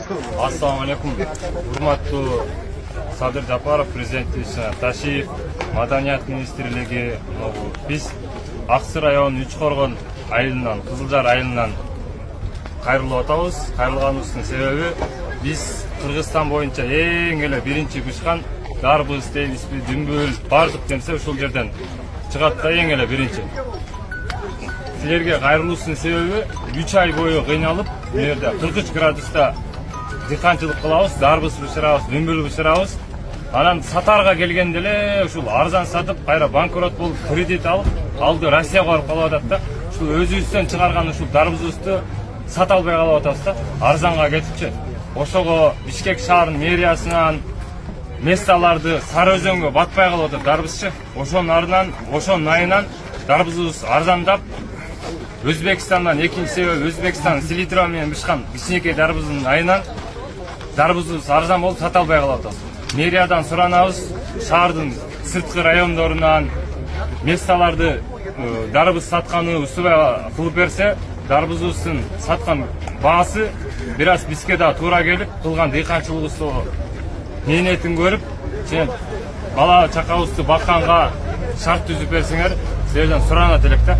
Assalamu alaikum. Hurmatlı Sadır Japarov, Prezidenti Ташиев, Маданият министрлиги, biz Аксы району Үчкоргон айылынан, Кызылжар айылынан кайрылып атабыз. Кайрылганыбыздын себеби биз Кыргызстан боюнча эң эле биринчи бышкан дарбыз, дейбизби, дүмбүл, бардык нерсе ушул жерден чыгат да эң эле биринчи. Силерге кайрылуусунун себеби 3 ай бою кыйналып, бул жерде 40 градуста дыйканчылык кылабыз, дарбыз бышырабыз, дүмбүл бышырабыз. Анан сатарга келгенде эле ушул арзан сатып, кайра банкрот болуп, кредит алып, алды Россияга барып калып атат да. Ушул өзүбүздөн чыгарган ушул дарбызыбызды сата албай калып атабыз да, арзанга кетипчи. Ошого Бишкек шаарынын мэриясынан месталарды Сары Өзөнгө батпай калып атат дарбызчы. Ошонун ардынан, ошонун айынан дарбызыбыз арзандап, Өзбекстандан экинчи себеби Өзбекстан селитро менен бышкан кичинекей дарбыздын айынан дарбызыбыз арзан болуп сата албай калып атабыз. Мэриядан суранабыз, шаардын сырткы райондорунан месталарды дарбыз сатканы устубай кылып берсе, дарбызыбыздын саткан баасы бир аз бизге да туура келип, кылган дыйканчылыгыбызды мээнетин көрүп, бала чакабызды бакканга шарт түзүп берсеңер, силерден суранат элек да.